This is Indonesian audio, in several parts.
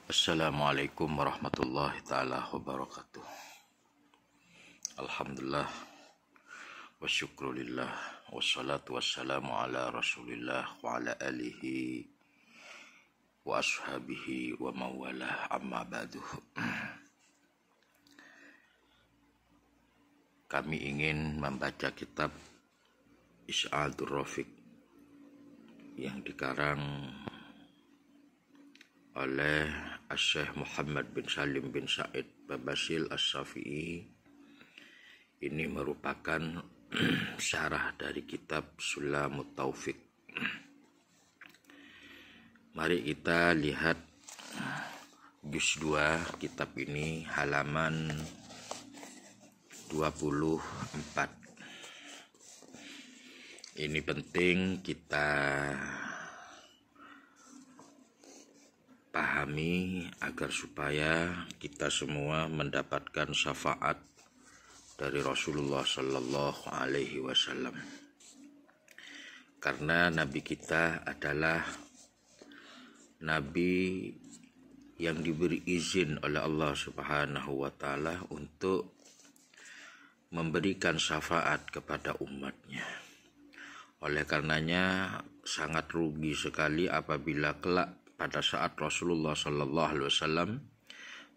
Assalamualaikum warahmatullahi ta'ala wabarakatuh. Alhamdulillah wa syukrulillah wassalatu wassalamu ala rasulillah wa ala alihi wa ashabihi wa mawalah amma ba'du. Kami ingin membaca kitab Isy'adur Rafiq yang dikarang oleh Syekh Muhammad bin Salim bin Sa'id Babasil As-Syafi'i. Ini merupakan syarah dari kitab Sulamut Taufiq. Mari kita lihat juz 2 kitab ini, halaman 24. Ini penting kita pahami agar supaya kita semua mendapatkan syafaat dari Rasulullah Sallallahu Alaihi Wasallam. Karena Nabi kita adalah Nabi yang diberi izin oleh Allah Subhanahu Wa Taala untuk memberikan syafaat kepada umatnya. Oleh karenanya sangat rugi sekali apabila kelak pada saat Rasulullah Sallallahu Alaihi Wasallam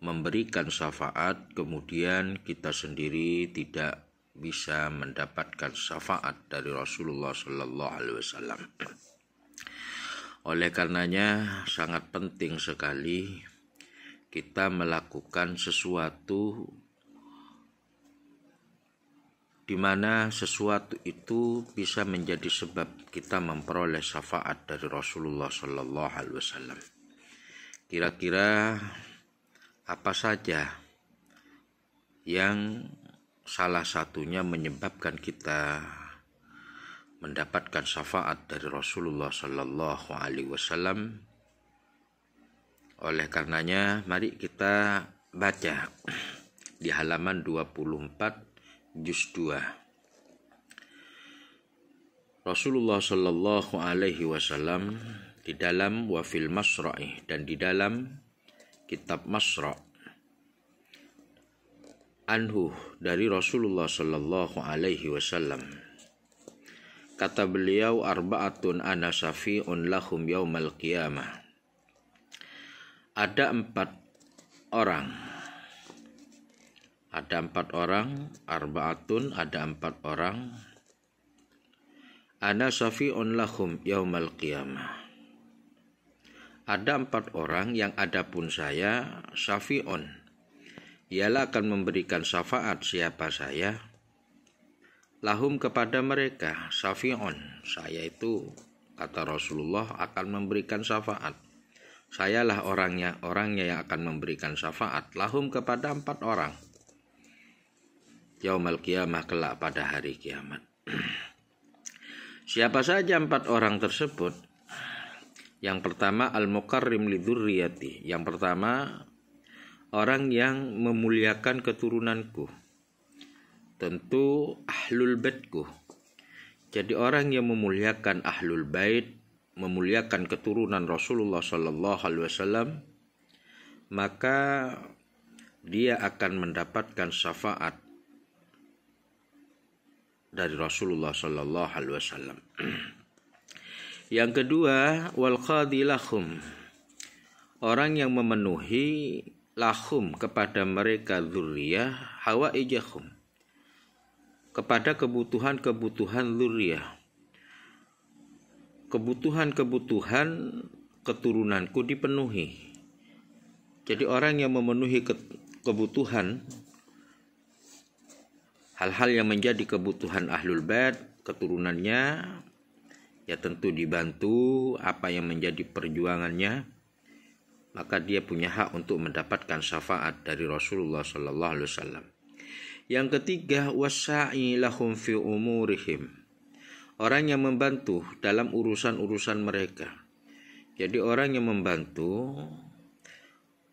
memberikan syafaat, kemudian kita sendiri tidak bisa mendapatkan syafaat dari Rasulullah Sallallahu Alaihi Wasallam. Oleh karenanya sangat penting sekali kita melakukan sesuatu di mana sesuatu itu bisa menjadi sebab kita memperoleh syafaat dari Rasulullah Sallallahu Alaihi Wasallam. Kira-kira apa saja yang salah satunya menyebabkan kita mendapatkan syafaat dari Rasulullah Sallallahu Alaihi Wasallam? Oleh karenanya, mari kita baca di halaman 24. Juz 2. Rasulullah Sallallahu Alaihi Wasallam di dalam wafil masra'i dan di dalam kitab Masra' anhu dari Rasulullah Sallallahu Alaihi Wasallam, kata beliau, arba'atun ana syafi'un lahum yaumal qiyamah. Ada empat orang, arba'atun, ada 4 orang. Ana syafi'un lahum yaumal qiyamah. Ada 4 orang yang adapun saya syafi'un, ialah akan memberikan syafaat. Siapa saya? Lahum, kepada mereka. Syafi'un, saya itu, kata Rasulullah, akan memberikan syafaat. Sayalah orangnya yang akan memberikan syafaat. Lahum, kepada 4 orang. Yaumal qiyamah, kelak pada hari kiamat. Siapa saja 4 orang tersebut? Yang pertama, al-mukarrim lidzurriyati. Yang pertama, orang yang memuliakan keturunanku. Tentu ahlul baitku. Jadi orang yang memuliakan ahlul bait, memuliakan keturunan Rasulullah Sallallahu Alaihi Wasallam, maka dia akan mendapatkan syafaat dari Rasulullah Sallallahu Alaihi Wasallam. Yang kedua, wal qadi lahum, orang yang memenuhi lahum, kepada mereka, dzurriyah, hawaijahum, kepada kebutuhan-kebutuhan dzurriyah, kebutuhan-kebutuhan keturunanku dipenuhi. Jadi orang yang memenuhi kebutuhan, hal-hal yang menjadi kebutuhan ahlul bait, keturunannya, ya tentu dibantu apa yang menjadi perjuangannya, maka dia punya hak untuk mendapatkan syafaat dari Rasulullah Sallallahu Alaihi Wasallam. Yang ketiga, wasa'i lahum fi umurihim, orang yang membantu dalam urusan-urusan mereka. Jadi orang yang membantu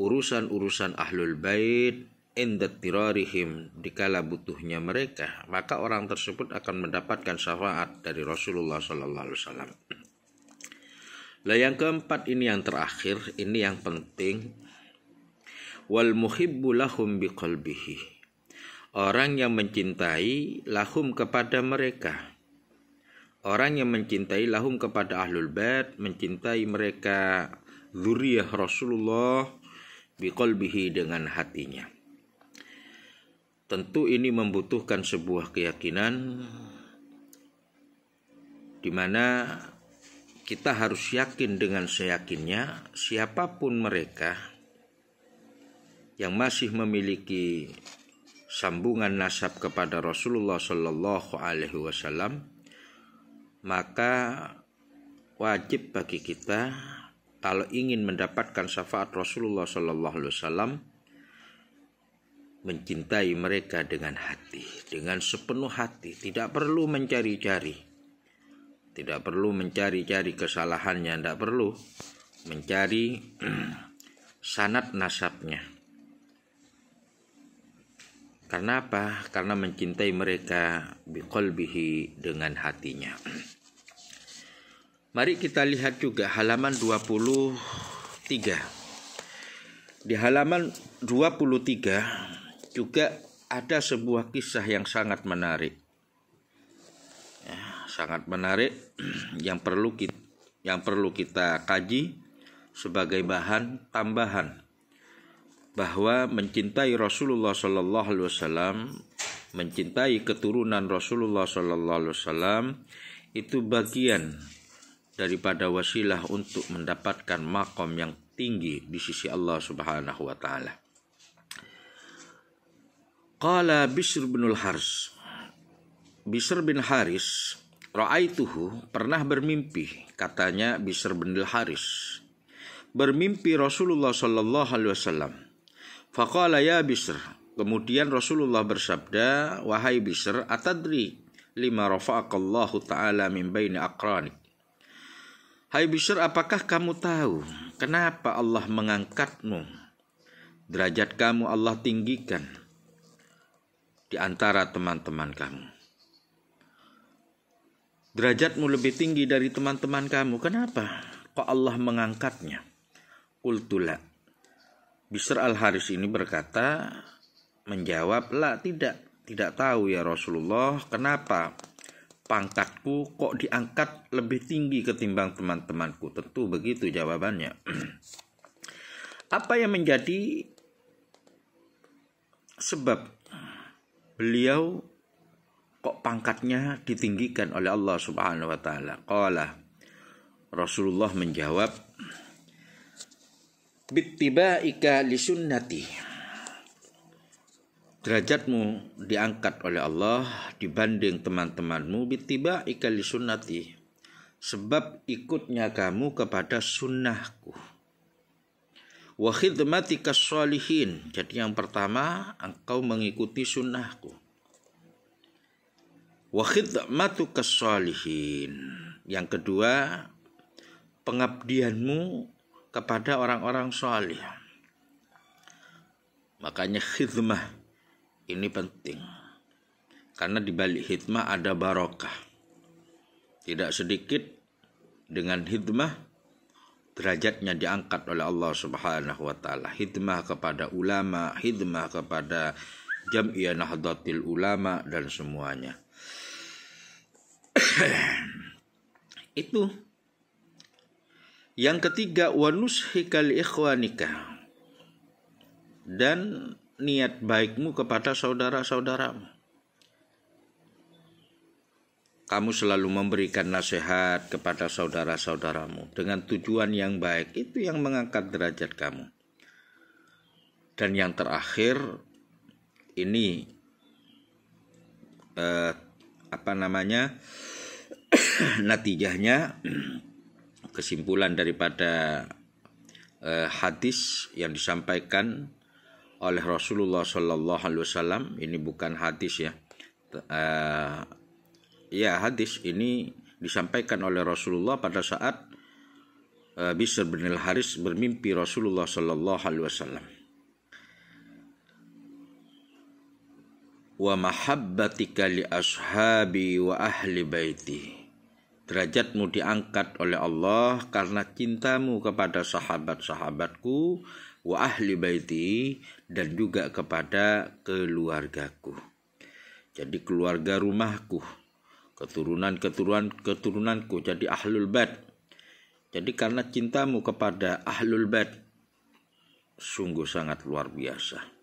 urusan-urusan ahlul bait inda tirarihim, dikala butuhnya mereka, maka orang tersebut akan mendapatkan syafaat dari Rasulullah Sallallahu Alaihi Wasallam. Lah yang keempat ini yang terakhir, ini yang penting. wal muhibbu lahum biqalbihi. Orang yang mencintai lahum kepada mereka. Orang yang mencintai lahum kepada ahlul bait, mencintai mereka dzurriyyah Rasulullah biqalbihi dengan hatinya. Tentu ini membutuhkan sebuah keyakinan di mana kita harus yakin dengan seyakinnya siapapun mereka yang masih memiliki sambungan nasab kepada Rasulullah Shallallahu Alaihi Wasallam, maka wajib bagi kita kalau ingin mendapatkan syafaat Rasulullah Shallallahu Alaihi Wasallam mencintai mereka dengan hati, dengan sepenuh hati, tidak perlu mencari-cari, tidak perlu mencari-cari kesalahannya, tidak perlu mencari sanad nasabnya. Karena apa? Karena mencintai mereka biqalbihi dengan hatinya. Mari kita lihat juga halaman 23. Di halaman 23 juga ada sebuah kisah yang sangat menarik. Ya, sangat menarik yang perlu kita kaji sebagai bahan tambahan. Bahwa mencintai Rasulullah Sallallahu Alaihi Wasallam, mencintai keturunan Rasulullah Sallallahu Alaihi Wasallam itu bagian daripada wasilah untuk mendapatkan maqam yang tinggi di sisi Allah Subhanahu Wa Taala. Qala Bishr bin al-Haris, Bishr bin Haris, ra'aituhu, pernah bermimpi, katanya Bishr bin al-Haris, bermimpi Rasulullah Sallallahu Alaihi Wasallam. Faqala ya Bishr, kemudian Rasulullah bersabda, wahai Bishr, atadri lima rafa'akallahu ta'ala min baini aqranik. Hai Bishr, apakah kamu tahu kenapa Allah mengangkatmu, derajat kamu Allah tinggikan di antara teman-teman kamu? Derajatmu lebih tinggi dari teman-teman kamu, kenapa? Kok Allah mengangkatnya? Qultula, Bishr al-Haris ini berkata, menjawab, la, tidak tahu ya Rasulullah, kenapa pangkatku kok diangkat lebih tinggi ketimbang teman-temanku. Tentu begitu jawabannya. Apa yang menjadi sebab beliau kok pangkatnya ditinggikan oleh Allah Subhanahu wa taala? Qala, Rasulullah menjawab, bittiba'ika li sunnati. Derajatmu diangkat oleh Allah dibanding teman-temanmu bittiba'ika li sunnati, sebab ikutnya kamu kepada sunnahku. Wa khidmatika sholihin, jadi yang pertama engkau mengikuti sunnahku. Wa khidmatuka sholihin, yang kedua pengabdianmu kepada orang-orang salih. Makanya khidmah ini penting, karena di balik khidmah ada barokah. Tidak sedikit dengan khidmah derajatnya diangkat oleh Allah Subhanahu wa taala. Khidmah kepada ulama, khidmah kepada Jam'iyah Nahdlatul Ulama dan semuanya. Itu. Yang ketiga, wa nushika li ikhwanika, dan niat baikmu kepada saudara-saudaramu. Kamu selalu memberikan nasihat kepada saudara-saudaramu dengan tujuan yang baik, itu yang mengangkat derajat kamu. Dan yang terakhir ini natijahnya, kesimpulan daripada hadis yang disampaikan oleh Rasulullah Shallallahu Alaihi Wasallam. Ini bukan hadis ya, hadis ini disampaikan oleh Rasulullah pada saat Bishr bin al-Haris bermimpi Rasulullah Shallallahu Alaihi Wasallam. Wa mahabbatika li ashabi wa ahli baiti, Derajatmu diangkat oleh Allah karena cintamu kepada sahabat-sahabatku, wa ahli baiti, dan juga kepada keluargaku. Jadi keluarga rumahku, keturunanku jadi ahlul bait. Jadi karena cintamu kepada ahlul bait sungguh sangat luar biasa.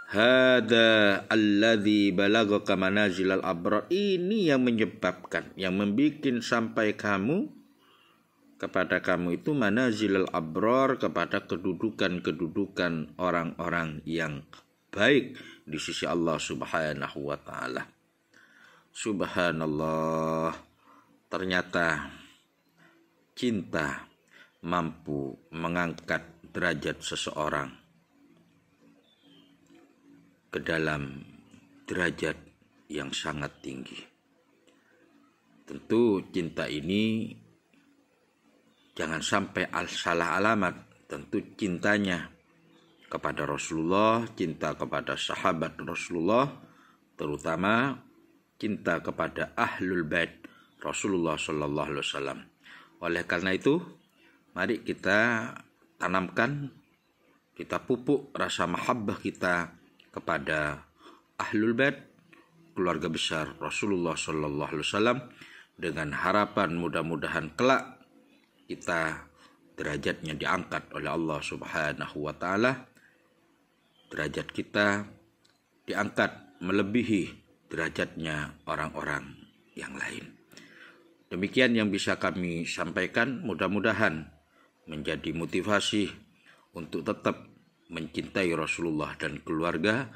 Hada alladzi balagaka manazilal abrar. Ini yang menyebabkan, yang membikin sampai kepada kamu itu manazilal abrar, kepada kedudukan orang-orang yang baik di sisi Allah Subhanahu wa taala. Subhanallah, ternyata cinta mampu mengangkat derajat seseorang ke dalam derajat yang sangat tinggi. Tentu cinta ini jangan sampai salah alamat. Tentu cintanya kepada Rasulullah, cinta kepada sahabat Rasulullah, terutama cinta kepada ahlul bait Rasulullah sallallahu alaihi wasallam. Oleh karena itu, mari kita tanamkan, kita pupuk rasa mahabbah kita kepada ahlul bait, keluarga besar Rasulullah sallallahu alaihi wasallam, dengan harapan mudah-mudahan kelak kita derajatnya diangkat oleh Allah Subhanahu wa taala. Derajat kita diangkat melebihi derajatnya orang-orang yang lain. Demikian yang bisa kami sampaikan, mudah-mudahan menjadi motivasi untuk tetap mencintai Rasulullah dan keluarga,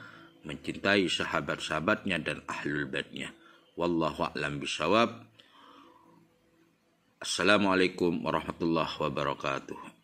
mencintai sahabat-sahabatnya dan ahlul baitnya. Wallahu a'lam bishawab. Assalamualaikum warahmatullahi wabarakatuh.